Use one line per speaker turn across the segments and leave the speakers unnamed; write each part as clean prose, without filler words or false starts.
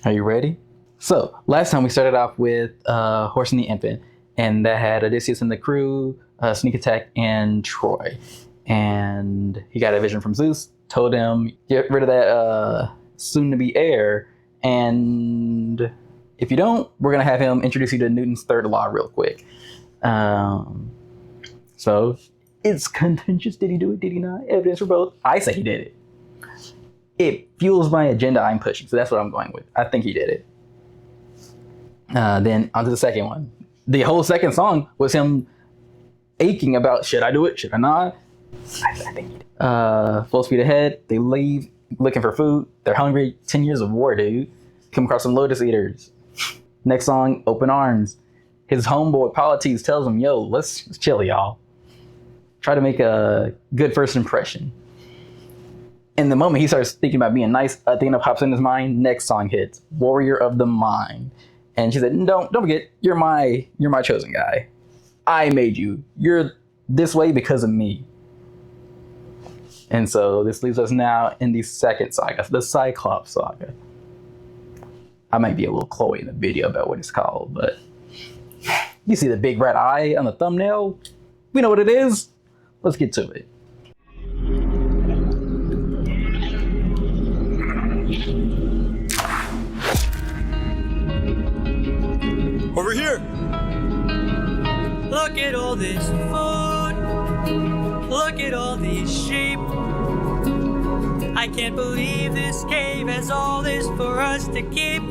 Are you ready? So, last time we started off with Horse and the Infant, and that had Odysseus and the crew, Sneak Attack, and Troy. And he got a vision from Zeus, told him, get rid of that soon-to-be heir, and if you don't, we're going to have him introduce you to Newton's third law real quick. So, it's contentious. Did he do it? Did he not? Evidence for both. I say he did it. It fuels my agenda I'm pushing, so that's what I'm going with. I think he did it. Then onto the second one. The whole second song was him aching about, should I do it? Should I not? I think he did. Full speed ahead. They leave looking for food. They're hungry. 10 years of war, dude. Come across some lotus eaters. Next song, Open Arms. His homeboy Polyphemus tells him, yo, let's chill, y'all. Try to make a good first impression. In the moment he starts thinking about being nice, a thing that pops in his mind. Next song hits, Warrior of the Mind. And she said, don't forget, you're my chosen guy. I made you. You're this way because of me. And so this leaves us now in the second saga, the Cyclops Saga. I might be a little Chloe in the video about what it's called, but you see the big red eye on the thumbnail? We know what it is. Let's get to it.
Over here! Look at all this food. Look at all these sheep. I can't believe this cave has all this for us to keep.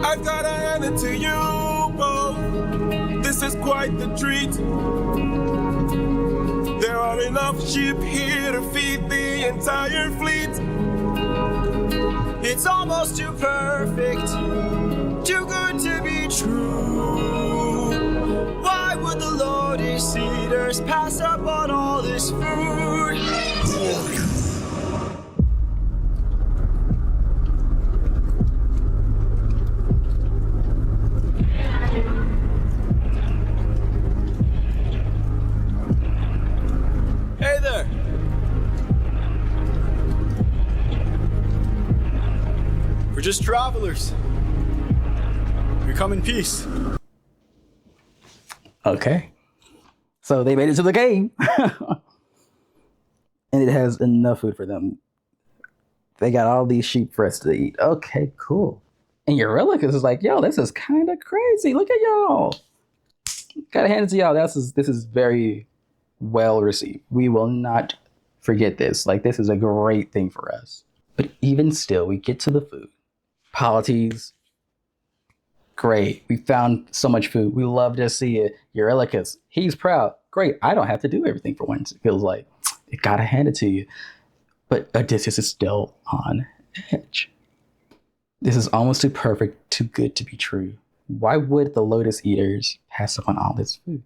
I've gotta hand it to you both. This is quite the treat. There are enough sheep here to feed the entire fleet.
It's almost too perfect, too good to be true. Why would the lotus eaters pass up on all this food?
Hey there!
We're just travelers. We come in peace.
Okay. So they made it to the cave. And it has enough food for them. They got all these sheep for us to eat. Okay, cool. And Eurylochus is like, yo, this is kind of crazy. Look at y'all. Gotta hand it to y'all. This is very well received. We will not forget this. Like, this is a great thing for us. But even still, we get to the food. Polities. Great. We found so much food. We love to see it. Eurylochus, he's proud. Great. I don't have to do everything for once. It feels like it gotta hand it to you. But Odysseus is still on edge. This is almost too perfect, too good to be true. Why would the lotus eaters pass up on all this food?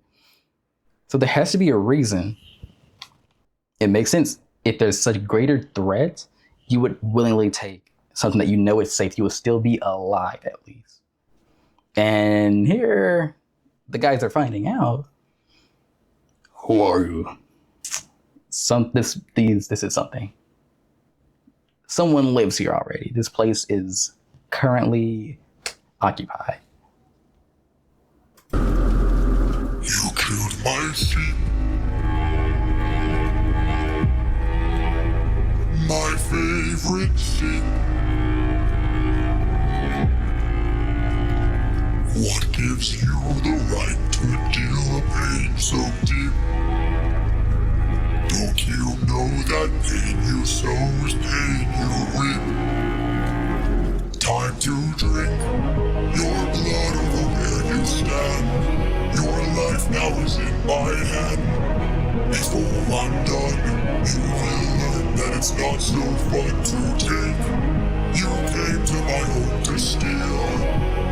So there has to be a reason. It makes sense. If there's such greater threats, you would willingly take something that you know is safe. You will still be alive at least. And here, the guys are finding out. Who are you? This is something. Someone lives here already. This place is currently occupied.
You killed my sheep. My favorite sheep. What gives you the right to deal a pain so deep? Don't you know that pain you sow is pain you reap? Time to drink your blood over where you stand. Your life now is in my hand. Before I'm done, you will learn that it's not so fun to take. You came to my home to steal,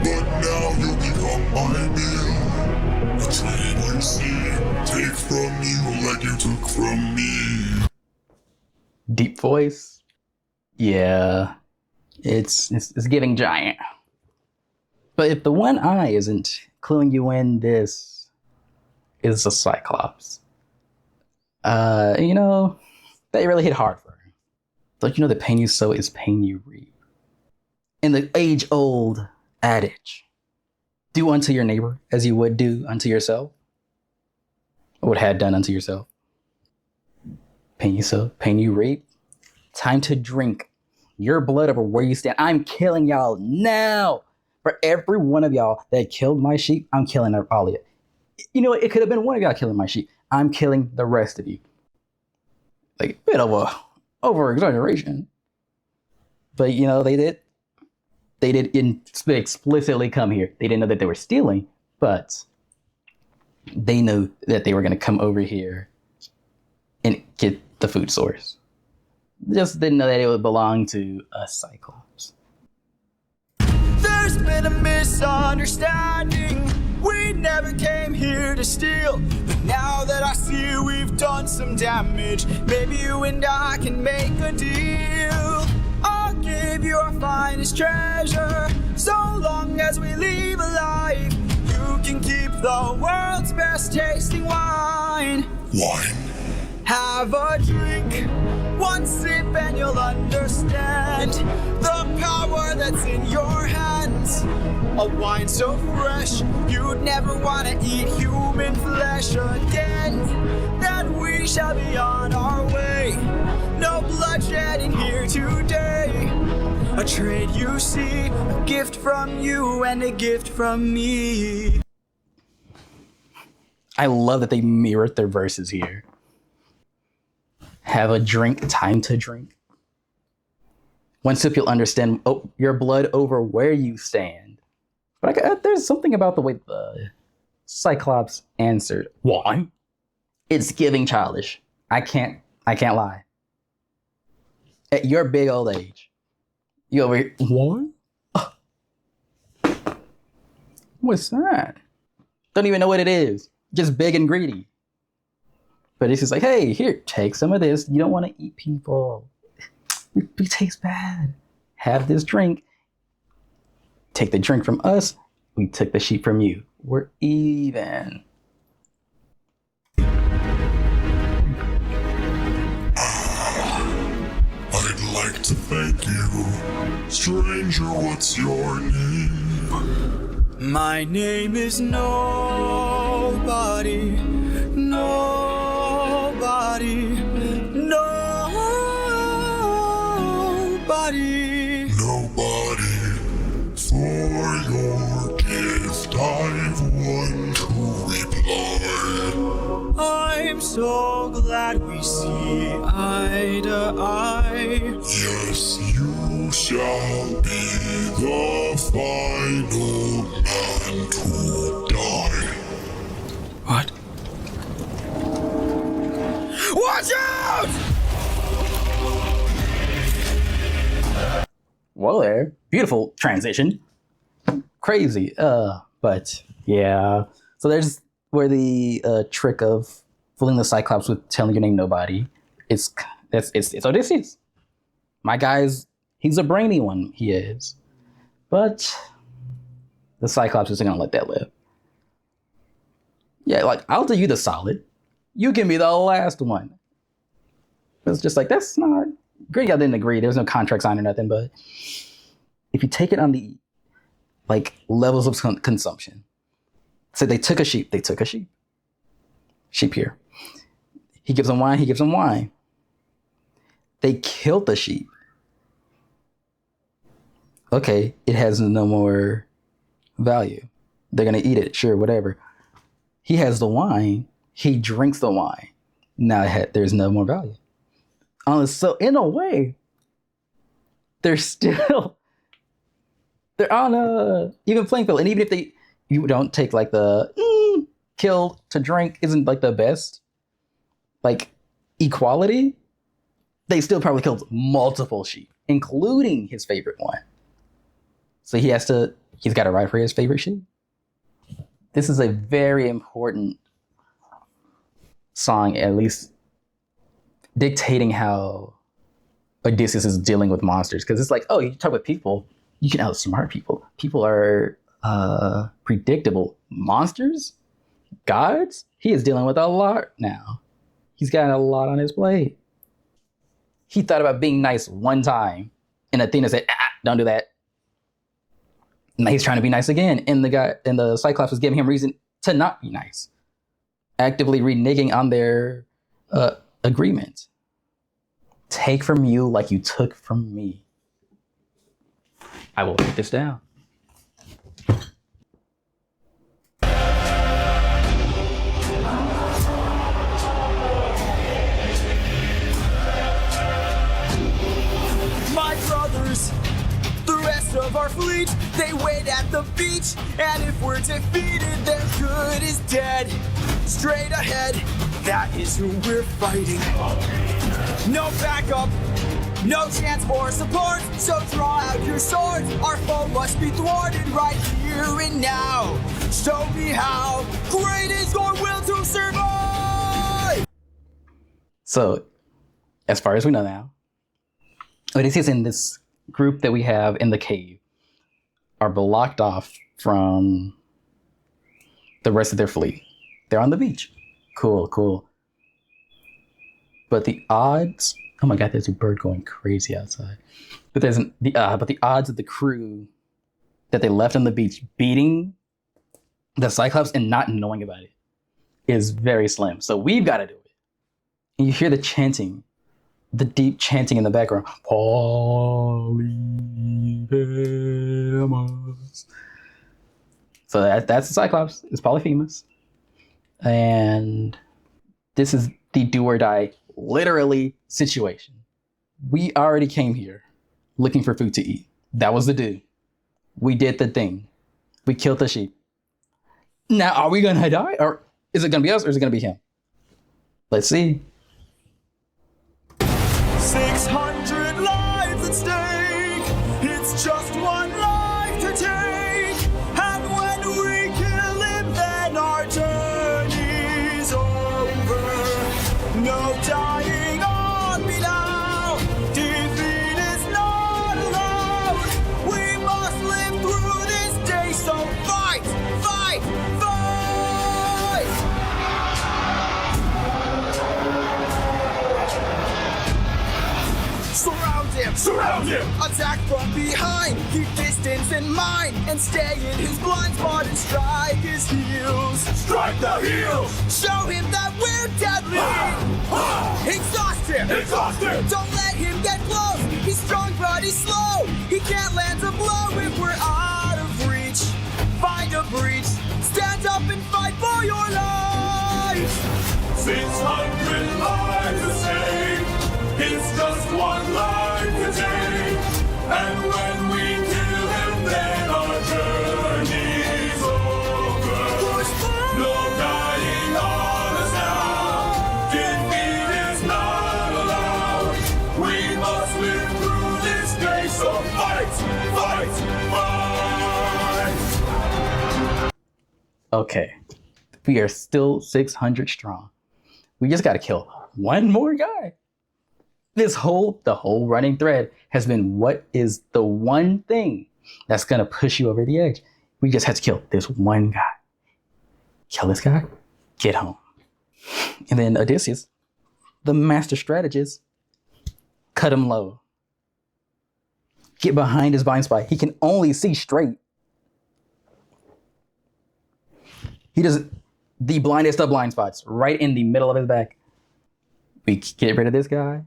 but now you become my meal. A train you see, take from you like you took from me.
Deep voice? Yeah, it's getting giant. But if the one eye isn't cluing you in, this is a Cyclops. That really hit hard for her. Don't you know the pain you sow is pain you reap? in the age-old adage, do unto your neighbor as you would do unto yourself, or what had done unto yourself. Pain you sow, pain you reap. Time to drink your blood over where you stand. I'm killing y'all now. For every one of y'all that killed my sheep, I'm killing all of you. You know, it could have been one of y'all killing my sheep. I'm killing the rest of you. Like a bit of a over exaggeration. But you know, they did explicitly come here. They didn't know that they were stealing, but they knew that they were going to come over here and get the food source. Just didn't know that it would belong to a Cyclops.
There's been a misunderstanding. We never came here to steal. But now that I see we've done some damage, maybe you and I can make a deal. I'll give you our finest treasure, so long as we leave alive. You can keep the world's best tasting wine.
Wine.
Have a drink, one sip and you'll understand the power that's in your hands. A wine so fresh, you'd never want to eat human flesh again. Then we shall be on our way. No bloodshed in here today. A trade you see, a gift from you and a gift from me.
I love that they mirrored their verses here. Have a drink, time to drink. One sip you'll understand your blood over where you stand. But there's something about the way the Cyclops answered. Why? It's giving childish. I can't lie. At your big old age, you over here, what? What's that? Don't even know what it is. Just big and greedy. But it's just like, hey, here, take some of this. You don't want to eat people. It tastes bad. Have this drink. Take the drink from us. We took the sheep from you. We're even.
I'd like to thank you. Stranger, what's your name?
My name is Nobody. Nobody. Nobody.
Nobody. For your gift, I've one to reply.
I'm so glad we see eye to eye.
Yes, you shall be the final man to die.
What? Watch out!
Whoa there. Beautiful transition. Crazy. But yeah. So there's where the trick of fooling the Cyclops with telling your name nobody. It's Odysseus. My guy's he's a brainy one, he is. But the Cyclops isn't gonna let that live. Yeah, like I'll do you the solid. You can be the last one. It's just like that's not great. I didn't agree. There's no contract signed or nothing, but if you take it on the like levels of consumption. So they took a sheep. Sheep here. He gives them wine. They killed the sheep. Okay, it has no more value. They're gonna eat it, sure, whatever. He has the wine. He drinks the wine. Now there's no more value. So in a way, they're on a even playing field. And even if you don't take like the kill to drink isn't like the best, like equality, they still probably killed multiple sheep, including his favorite one. So he's got to ride for his favorite sheep. This is a very important song, at least dictating how Odysseus is dealing with monsters. Because it's like, oh, you talk with people, you can outsmart people. People are predictable. Monsters? Gods? He is dealing with a lot now. He's got a lot on his plate. He thought about being nice one time, and Athena said, don't do that. And he's trying to be nice again, and the Cyclops is giving him reason to not be nice, actively reneging on their agreement. Take from you like you took from me. I will write this down.
My brothers, the rest of our fleet, they wait at the beach. And if we're defeated, their good is dead. Straight ahead, that is who we're fighting. No backup, no chance for support. So draw out your swords. Our foe must be thwarted right here and now. Show me how great is your will to survive.
So, as far as we know now, Odysseus and this group that we have in the cave are blocked off from the rest of their fleet. They're on the beach. Cool. But the odds, oh my God, there's a bird going crazy outside. But the odds of the crew that they left on the beach beating the Cyclops and not knowing about it is very slim. So we've got to do it. And you hear the chanting, the deep chanting in the background. Polyphemus. So that's the Cyclops. It's Polyphemus. And this is the do or die, literally, situation. We already came here looking for food to eat. That was the do. We did the thing. We killed the sheep. Now, are we going to die? Or is it going to be us or is it going to be him? Let's see.
600 lives at stake. It's just one life to take. And when we kill him, then our journey's over. No dying on me now. Defeat is not allowed. We must live through this day. So fight, fight, fight. Surround him! Attack from behind, keep distance in mind, and stay in his blind spot and strike his heels. Strike the heels! Show him that we're deadly! Exhaust him! Don't let him get close! He's strong but he's slow! He can't land a blow if we're out of reach! Find a breach, stand up and fight for your life! 600 lives to save! It's just one life to take, and when we kill him, then our journey's over. No dying on us now. Defeat is not allowed. We must live through this day, so fight, fight, fight.
Okay. We are still 600 strong. We just got to kill one more guy. The whole running thread has been, what is the one thing that's going to push you over the edge? We just had to kill this one guy. Kill this guy, get home. And then Odysseus, the master strategist, cut him low. Get behind his blind spot. He can only see straight. He does the blindest of blind spots right in the middle of his back. We get rid of this guy.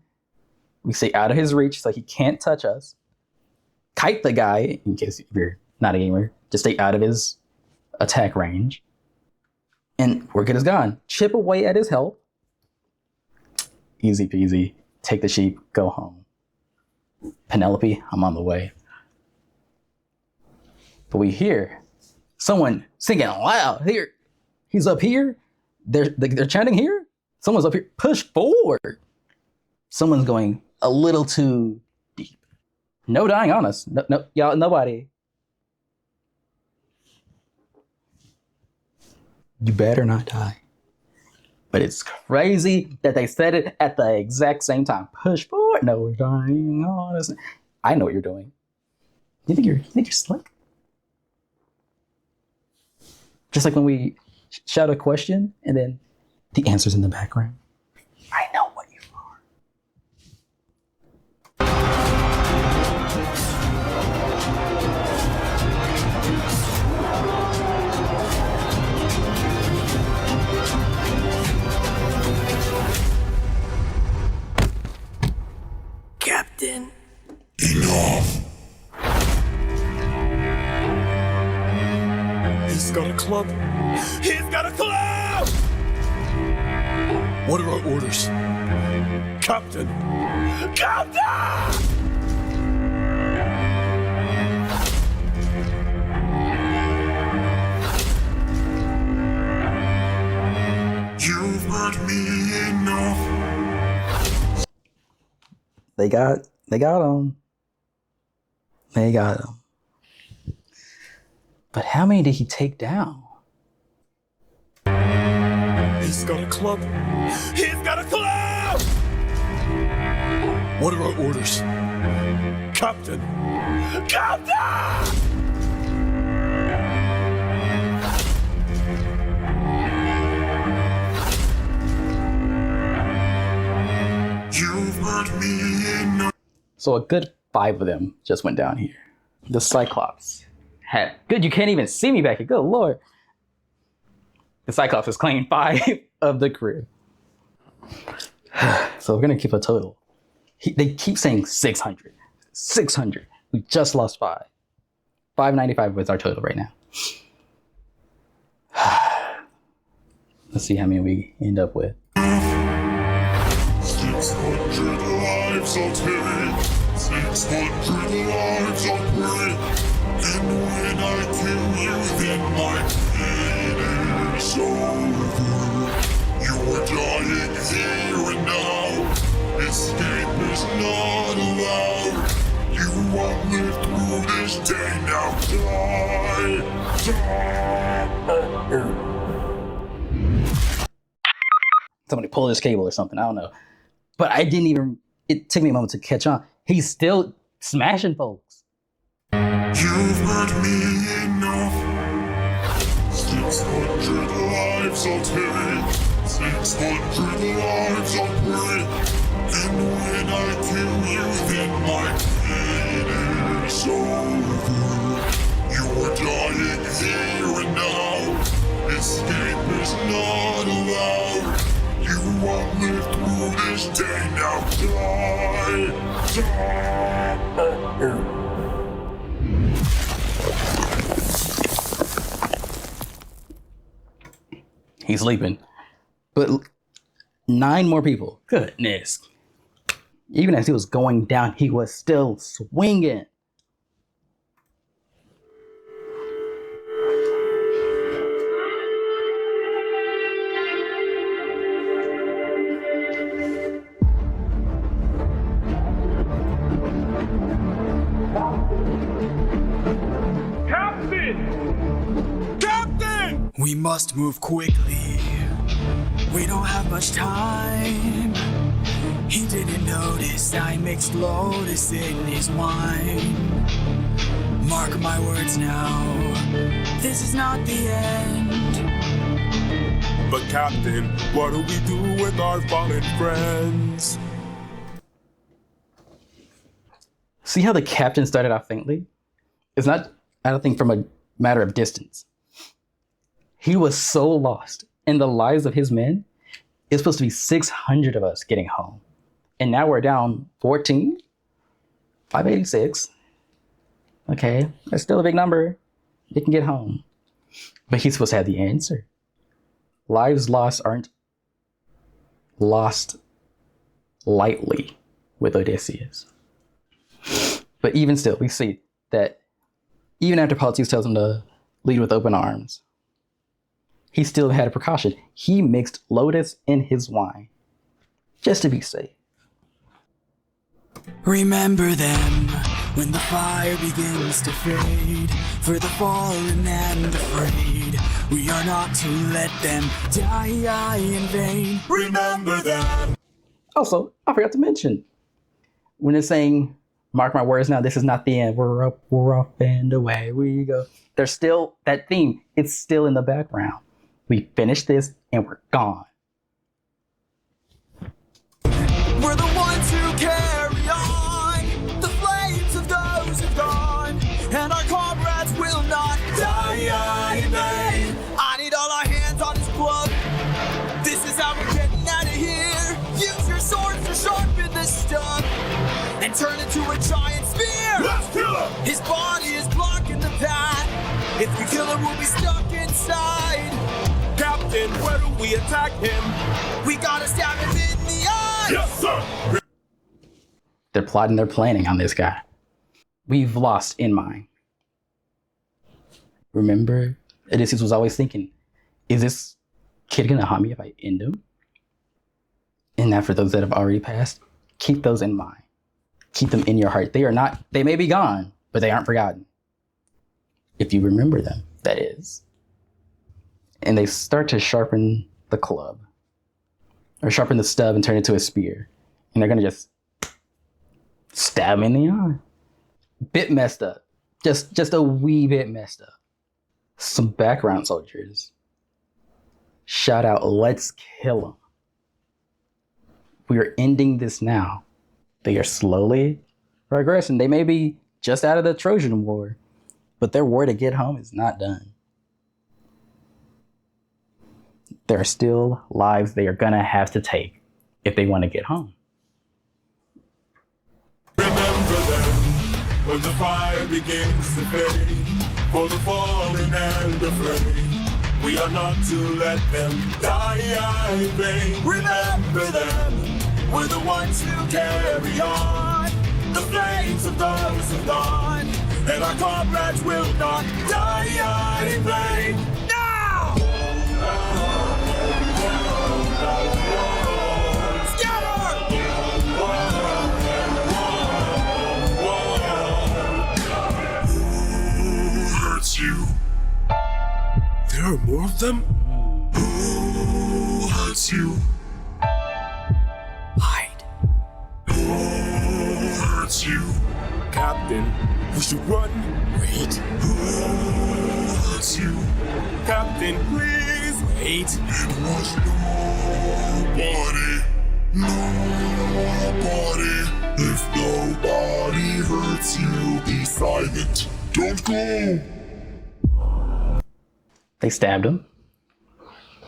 We stay out of his reach so he can't touch us. Kite the guy, in case you're not a gamer, just stay out of his attack range. And we're good as gone. Chip away at his health. Easy peasy. Take the sheep, go home. Penelope, I'm on the way. But we hear someone singing loud. Here, he's up here. They're chanting here. Someone's up here. Push forward. Someone's going a little too deep. No dying on us. No, y'all, nobody. You better not die. But it's crazy that they said it at the exact same time. Push forward. No dying on us. I know what you're doing. You think you're slick? Just like when we shout a question and then the answer's in the background. I know what you are.
He's got a club. He's got a club! What are our orders? Captain! Captain!
You've hurt me enough.
They got him. They got him. But how many did he take down?
He's got a club. He's got a club! What are our orders? Captain! Captain!
You've hurt me enough.
So a good 5 of them just went down here. The Cyclops had good. You can't even see me back here. Good lord. The Cyclops is claiming 5 of the crew. So we're gonna keep a total. They keep saying 600. 600. We just lost 5. 595 was our total right now. Let's see how many we end up with.
600 lives I'll take. 600 lives I'll break. And when I kill you, then my pain is over. You're dying here and now. Escape is not allowed. You won't live through this day now. Die.
Somebody pull this cable or something. I don't know. But I didn't even. It took me a moment to catch on. He's still smashing folks.
You've hurt me enough. 600 lives I'll take. 600 lives I'll break. And when I kill you, then my pain is over. You're dying here and now. Escape is not allowed. You won't live through this day now. Die.
He's sleeping. But 9 more people. Goodness. Even as he was going down, he was still swinging.
We must move quickly. We don't have much time. He didn't notice I mixed lotus in his wine. Mark my words now, this is not the end.
But Captain, what do we do with our fallen friends?
See how the captain started off faintly? It's not, I don't think, from a matter of distance. He was so lost in the lives of his men. It's supposed to be 600 of us getting home. And now we're down 14, 586. Okay, that's still a big number. You can get home. But he's supposed to have the answer. Lives lost aren't lost lightly with Odysseus. But even still, we see that even after Polyphemus tells him to lead with open arms, he still had a precaution. He mixed lotus in his wine, just to be safe.
Remember them when the fire begins to fade. For the fallen and afraid, we are not to let them die in vain. Remember them.
Also, I forgot to mention, when it's saying, mark my words now, this is not the end. We're up and away we go. There's still that theme. It's still in the background. We finished this and we're gone.
We're the ones who carry on the flames of those who've gone, and our comrades will not die in vain. I need all our hands on his blood. This is how we're getting out of here. Use your swords to sharpen the stuff and turn into a giant spear.
Let's kill him!
His body is blocking the path. If we kill him, we'll be stuck inside.
Captain, where do we attack him?
We gotta stab him in the eye.
Yes, sir!
They're plotting, they're planning on this guy. We've lost in mind. Remember, Odysseus was always thinking, is this kid gonna harm me if I end him? And that for those that have already passed, keep those in mind. Keep them in your heart. They may be gone, but they aren't forgotten. If you remember them, that is. And they start to sharpen the club, or sharpen the stub and turn it into a spear. And they're gonna just stab him in the eye. Bit messed up. Just a wee bit messed up. Some background soldiers shout out, let's kill him. We are ending this now. They are slowly progressing. They may be just out of the Trojan War, but their war to get home is not done. There are still lives they are gonna have to take if they want to get home.
Remember them when the fire begins to fade. For the fallen and afraid, we are not to let them die in vain.
Remember them.
We're the ones who carry on the flames of those who've gone, and our comrades will not die in vain.
Now! Scatter!
Who hurts you?
There are more of them?
Who hurts you?
Hide.
Who hurts you?
Captain, we should run.
Wait.
Who hurts you?
Captain, please.
Wait.
It was nobody. Nobody. If nobody hurts you, be silent. Don't go.
They stabbed him.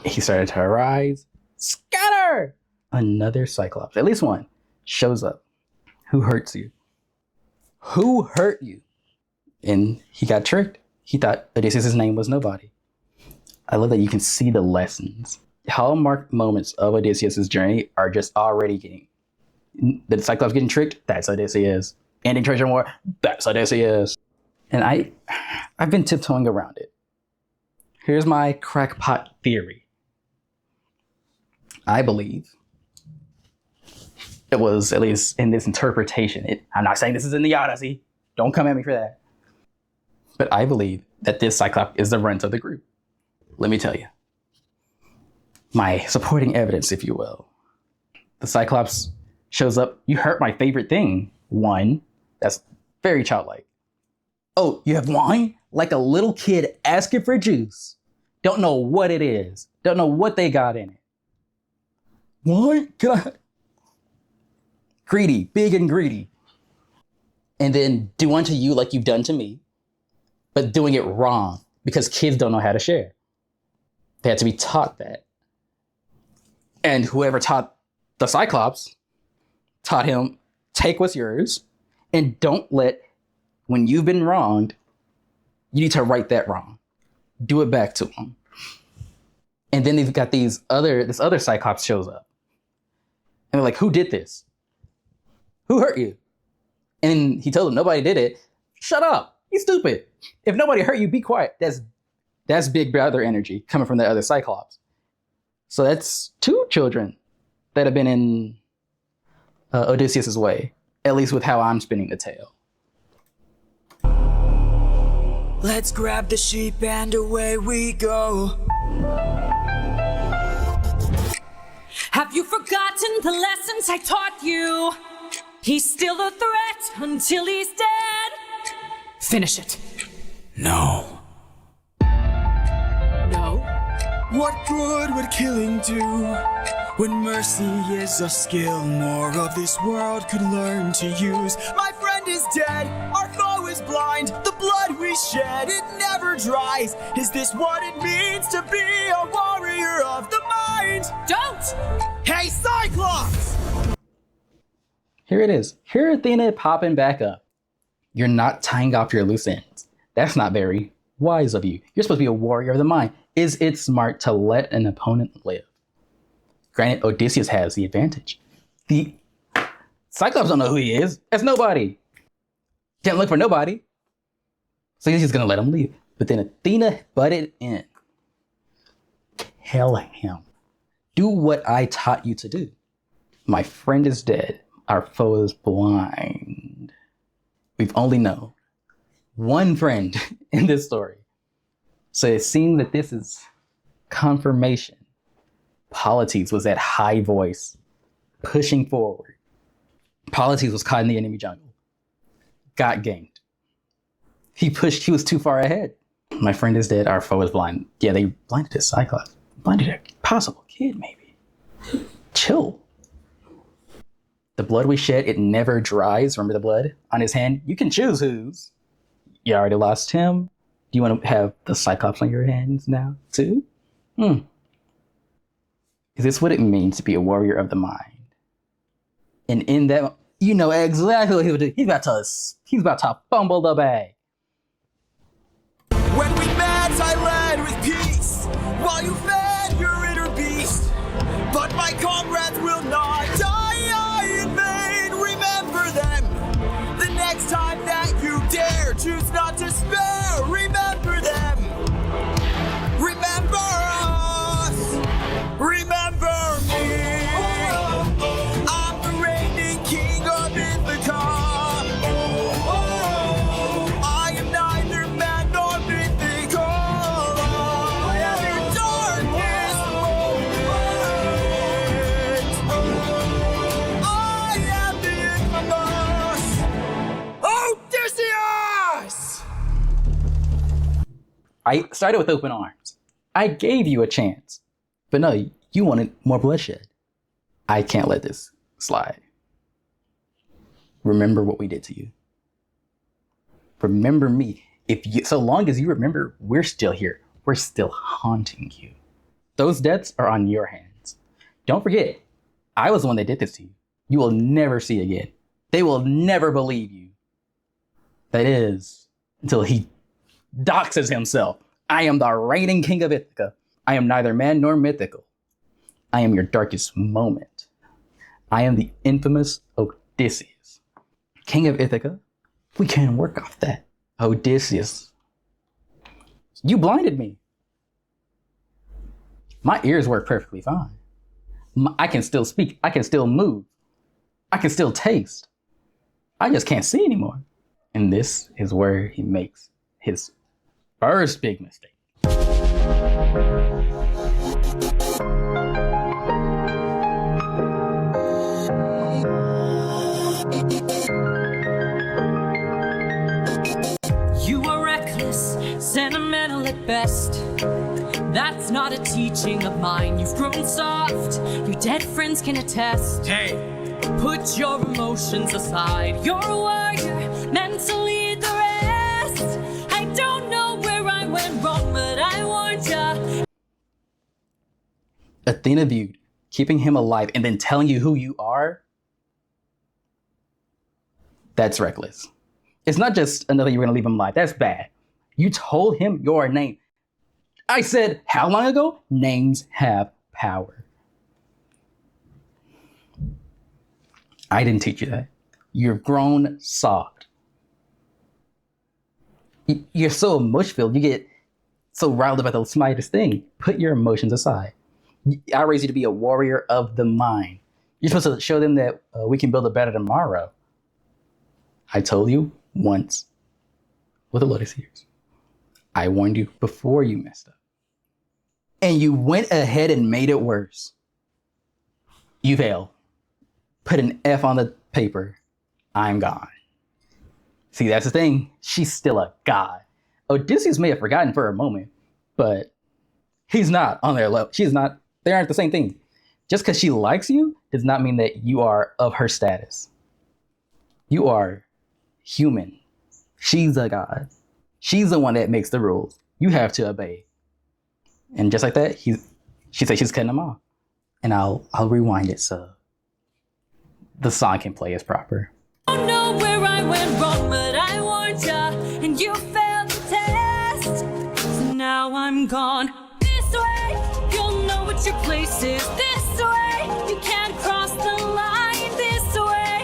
He started to arise. Scatter! Another Cyclops, at least one, shows up. Who hurts you? Who hurt you? And he got tricked. He thought Odysseus' name was nobody. I love that you can see the lessons. Hallmark moments of Odysseus' journey are just already getting. The Cyclops getting tricked, that's Odysseus. Ending Trojan War, that's Odysseus. And I've been tiptoeing around it. Here's my crackpot theory. I believe it was, at least in this interpretation, I'm not saying this is in the Odyssey. Don't come at me for that. But I believe that this Cyclops is the runt of the group. Let me tell you. My supporting evidence, if you will. The Cyclops shows up. You hurt my favorite thing. One. That's very childlike. Oh, you have wine? Like a little kid asking for juice. Don't know what it is. Don't know what they got in it. What? Can I? Greedy, big and greedy. And then do unto you like you've done to me, but doing it wrong because kids don't know how to share. They had to be taught that. And whoever taught the Cyclops taught him, take what's yours and don't let, when you've been wronged, you need to right that wrong. Do it back to him. And then they've got this other Cyclops shows up. And they're like, who did this? Who hurt you? And he told them nobody did it. Shut up. You stupid. If nobody hurt you, be quiet. That's big brother energy coming from the other Cyclops. So that's two children that have been in Odysseus' way, at least with how I'm spinning the tale.
Let's grab the sheep and away we go.
Have you forgotten the lessons I taught you? He's still a threat until he's dead. Finish it.
No.
No?
What good would killing do? When mercy is a skill more of this world could learn to use. My friend is dead, our foe is blind. The blood we shed, it never dries. Is this what it means to be a warrior of the mind?
Don't!
Hey, Cyclops!
Here it is. Here Athena popping back up. You're not tying off your loose ends. That's not very Wise of you. You're supposed to be a warrior of the mind. Is it smart to let an opponent live? Granted, Odysseus has the advantage. The Cyclops don't know who he is. That's nobody. Can't look for nobody. So he's just gonna let him leave. But then Athena butted in. Tell him, do what I taught you to do. My friend is dead. Our foe is blind. We've only known one friend in this story. So it seems that this is confirmation. Polites was that high voice, pushing forward. Polites was caught in the enemy jungle. Got ganked. He was too far ahead. My friend is dead, our foe is blind. Yeah, they blinded a Cyclops. Blinded a possible kid, maybe. Chill. The blood we shed, it never dries. Remember the blood on his hand? You can choose whose. You already lost him. Do you want to have the Cyclops on your hands now, too? Is this what it means to be a warrior of the mind? And in that, you know exactly what he'll do. He's about to fumble the bag.
When we met, I led with peace, while you fed your inner beast. But my comrades will not die in vain. Remember them. The next time that you dare, choose not to spare. Remember them. Remember us. Remember me. I'm the reigning king of Ithaca. I am neither man nor mythical. I am your darkest moment. I am the infamous Odysseus!
I started with open arms. I gave you a chance. But no, you wanted more bloodshed. I can't let this slide. Remember what we did to you. Remember me. So long as you remember, we're still here. We're still haunting you. Those deaths are on your hands. Don't forget, I was the one that did this to you. You will never see again. They will never believe you. That is, until he doxes himself. I am the reigning king of Ithaca. I am neither man nor mythical. I am your darkest moment. I am the infamous Odysseus. King of Ithaca? We can work off that. Odysseus. You blinded me. My ears work perfectly fine. I can still speak. I can still move. I can still taste. I just can't see anymore. And this is where he makes his first big mistake.
You are reckless, sentimental at best. That's not a teaching of mine. You've grown soft, your dead friends can attest.
Hey!
Put your emotions aside. You're a warrior, meant to lead the rest. I don't know where I went wrong, but I warned ya.
Athena viewed keeping him alive and then telling you who you are. That's reckless. It's not just another you're gonna leave him alive. That's bad. You told him your name. I said, how long ago? Names have power. I didn't teach you that. You're grown soft. You're so emotion-filled. You get so riled about the slightest thing. Put your emotions aside. I raised you to be a warrior of the mind. You're supposed to show them that we can build a better tomorrow. I told you once with a lot of tears. I warned you before you messed up. And you went ahead and made it worse. You failed. Put an F on the paper. I'm gone. See, that's the thing. She's still a god. Odysseus may have forgotten for a moment, but he's not on their level. She's not. They aren't the same thing. Just because she likes you does not mean that you are of her status. You are human. She's a god. She's the one that makes the rules. You have to obey. And just like that, she said she's cutting them off. And I'll rewind it so the song can play as proper.
I don't know where I went wrong, but I warned ya, and you failed the test. I'm gone. This way, you'll know what your place is. This way, you can't cross the line. This way,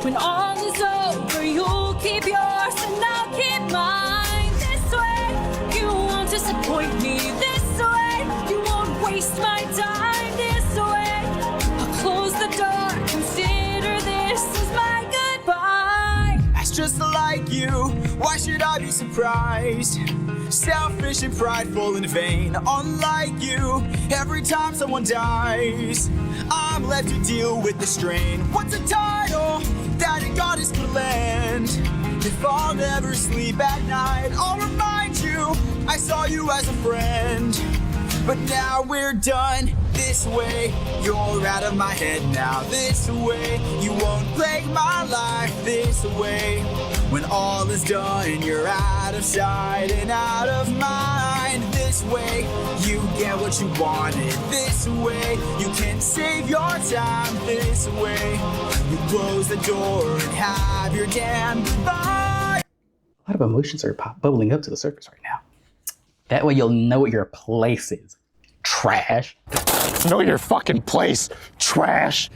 when all is over, you'll keep yours and I'll keep mine. This way, you won't disappoint me. This way, you won't waste my time. This way, I'll close the door. Consider this as my goodbye.
That's just like you. Why should I be surprised? Selfish and prideful and vain. Unlike you, every time someone dies, I'm left to deal with the strain. What's a title that a goddess could lend? If I'll never sleep at night, I'll remind you I saw you as a friend. But now we're done. This way, you're out of my head now. This way, you won't plague my life. This way, when all is done, you're out of sight and out of mind. This way, you get what you wanted. This way, you can save your time. This way, you close the door and have your damn goodbye.
A lot of emotions are bubbling up to the surface right now. That way you'll know what your place is. Trash.
Know your fucking place, trash.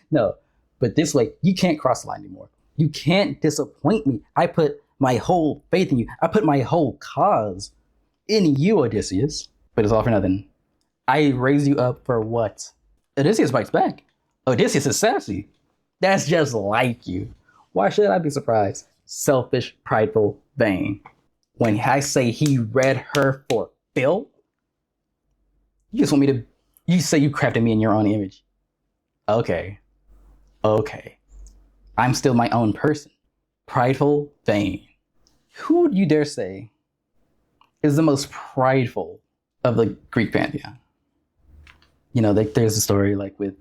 No, but this way you can't cross the line anymore. You can't disappoint me. I put my whole faith in you. I put my whole cause in you, Odysseus. But it's all for nothing. I raised you up for what? Odysseus bites back. Odysseus is sassy. That's just like you. Why should I be surprised? Selfish, prideful, vain. When I say he read her for Phil, you just want me to, you say you crafted me in your own image. Okay. I'm still my own person. Prideful, vain. Who would you dare say is the most prideful of the Greek pantheon? You know, there's a story like with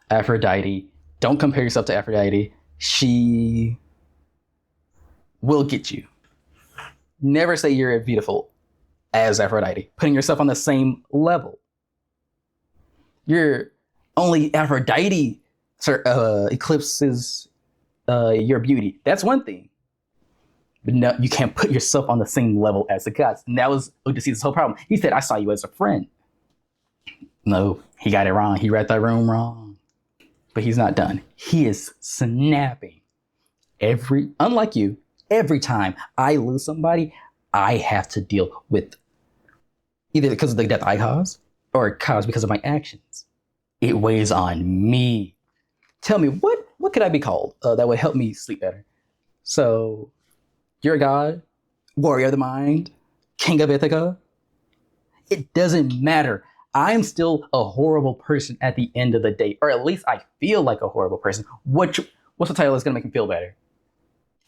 Aphrodite. Don't compare yourself to Aphrodite. She will get you. Never say you're as beautiful as Aphrodite, putting yourself on the same level. You're only Aphrodite eclipses your beauty. That's one thing. But no, you can't put yourself on the same level as the gods. And that was Odysseus' whole problem. He said, I saw you as a friend. No, he got it wrong. He read that room wrong. But he's not done. He is snapping. Unlike you, every time I lose somebody, I have to deal with either because of the death I caused or caused because of my actions. It weighs on me. Tell me, what could I be called that would help me sleep better? So, you're a god, warrior of the mind, king of Ithaca. It doesn't matter. I'm still a horrible person at the end of the day, or at least I feel like a horrible person. What's the title that's gonna make him feel better?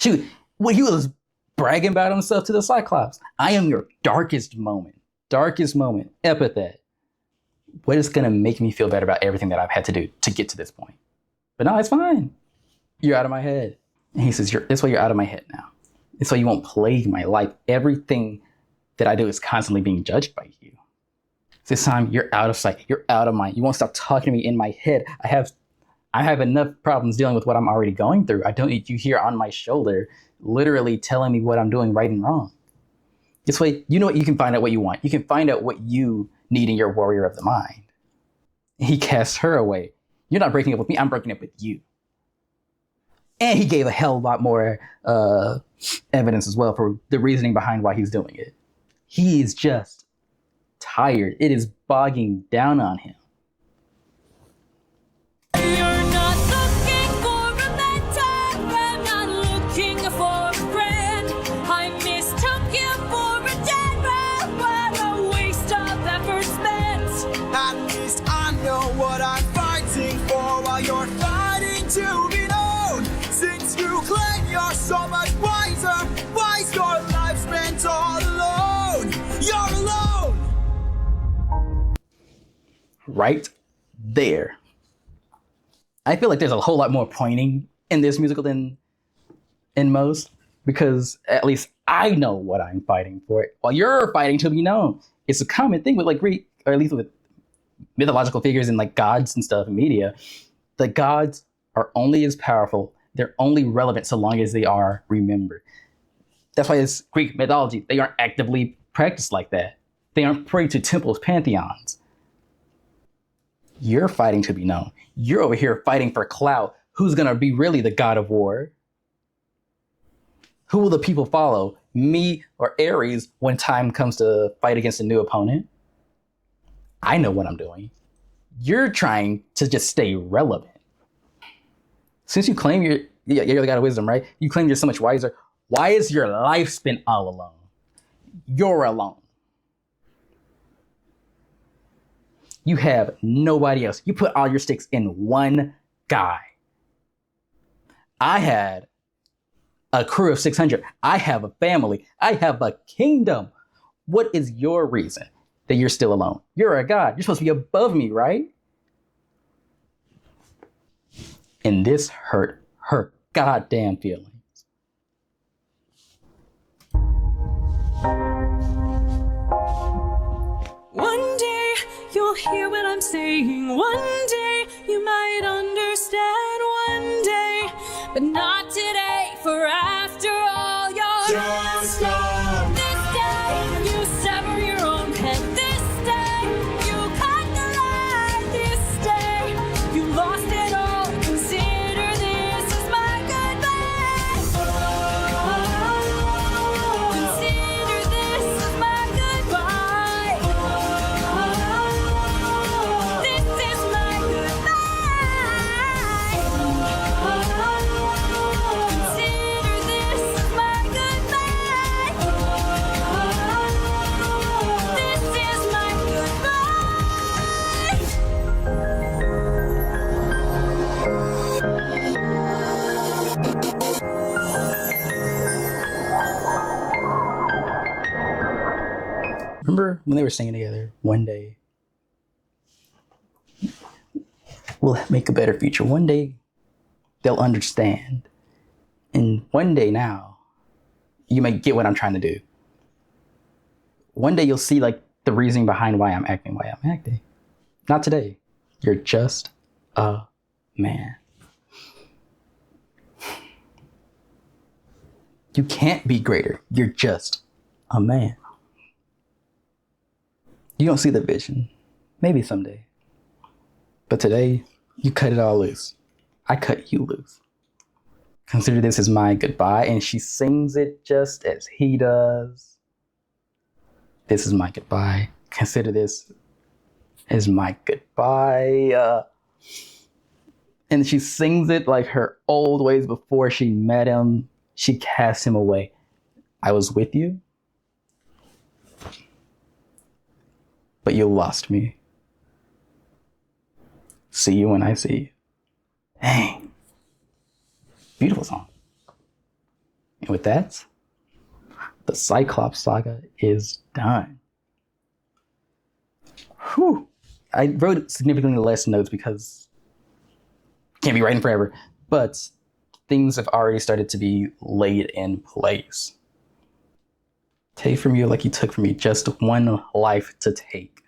Shoot, when he was bragging about himself to the Cyclops, I am your darkest moment, epithet. What is gonna make me feel better about everything that I've had to do to get to this point? But no, it's fine. You're out of my head. And he says, that's why you're out of my head now. It's why you won't plague my life. Everything that I do is constantly being judged by you. This time, you're out of sight. You're out of mind. You won't stop talking to me in my head. I have enough problems dealing with what I'm already going through. I don't need you here on my shoulder, literally telling me what I'm doing right and wrong. This way, you know what? You can find out what you want. You can find out what you need in your warrior of the mind. He casts her away. You're not breaking up with me. I'm breaking up with you. And he gave a hell of a lot more evidence as well for the reasoning behind why he's doing it. He is just tired. It is bogging down on him.
You're not looking for a mentor. I'm not looking for a friend. I mistook you for a general. What a waste of effort spent.
At least I know what I'm fighting for while you're fighting to be known. Since you claim you're so much wiser, why's your life spent all alone? You're alone!
Right there. I feel like there's a whole lot more pointing in this musical than in most, because at least I know what I'm fighting for, while you're fighting to be known. It's a common thing with like Greek, or at least with mythological figures and like gods and stuff in media. The gods are only as powerful, they're only relevant so long as they are remembered. That's why it's Greek mythology. They aren't actively practice like that. They aren't prey to temples, pantheons. You're fighting to be known. You're over here fighting for clout. Who's going to be really the god of war? Who will the people follow? Me or Ares when time comes to fight against a new opponent? I know what I'm doing. You're trying to just stay relevant. Since you claim you're the god of wisdom, right? You claim you're so much wiser. Why is your life spent all alone? You're alone. You have nobody else. You put all your stakes in one guy. I had a crew of 600. I have a family. I have a kingdom. What is your reason that you're still alone? You're a god. You're supposed to be above me, right? And this hurt her goddamn feelings.
One day you'll hear what I'm saying. One day you might understand. One day, but not today. For after all, you're
Just stop.
this day you sever your own head. This day you cut the line. This day you lost it all. Consider this as my goodbye. Consider this as my goodbye. This is my goodbye. Consider this as my goodbye. This is my goodbye.
Remember when they were singing together? One day we'll make a better future. One day they'll understand. And one day now, you may get what I'm trying to do. One day you'll see like the reasoning behind why I'm acting. Not today. You're just a man. You can't be greater. You're just a man. You don't see the vision. Maybe someday. But today, you cut it all loose. I cut you loose. Consider this as my goodbye. And she sings it just as he does. This is my goodbye. Consider this as my goodbye. And she sings it like her old ways before she met him. She cast him away. I was with you, but you lost me. See you when I see you. Dang. Beautiful song. And with that, the Cyclops Saga is done. Whew. I wrote significantly less notes because can't be writing forever, but things have already started to be laid in place. Take from you like you took from me, just one life to take.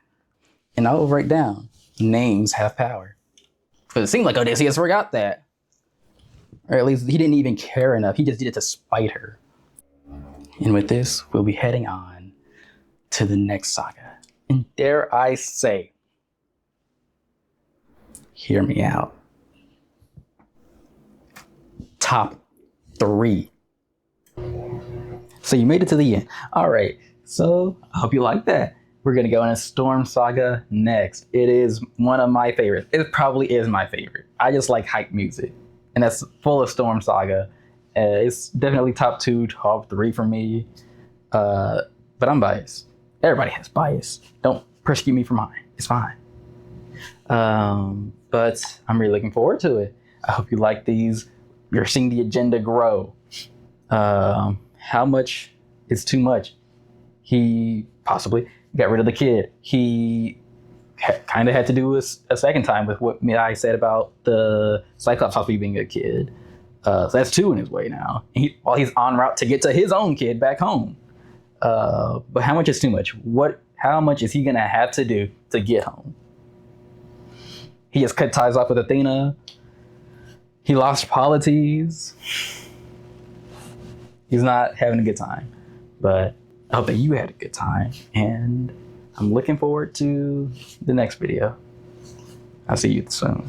And I'll write down, names have power. But it seemed like Odysseus forgot that. Or at least he didn't even care enough. He just did it to spite her. And with this, we'll be heading on to the next saga. And dare I say, hear me out. Top 3. So you made it to the end. All right. So I hope you like that. We're going to go into Storm Saga next. It is one of my favorites. It probably is my favorite. I just like hype music. And that's full of Storm Saga. It's definitely top 2, top 3 for me. But I'm biased. Everybody has bias. Don't persecute me for mine. It's fine. But I'm really looking forward to it. I hope you like these. You're seeing the agenda grow. How much is too much? He possibly got rid of the kid. He kind of had to do a second time with what I said about the Cyclops possibly being a kid. So that's 2 in his way now. While he's en route to get to his own kid back home. But how much is too much? How much is he gonna have to do to get home? He just cut ties off with Athena. He lost Polites. He's not having a good time. But I hope that you had a good time, and I'm looking forward to the next video. I'll see you soon.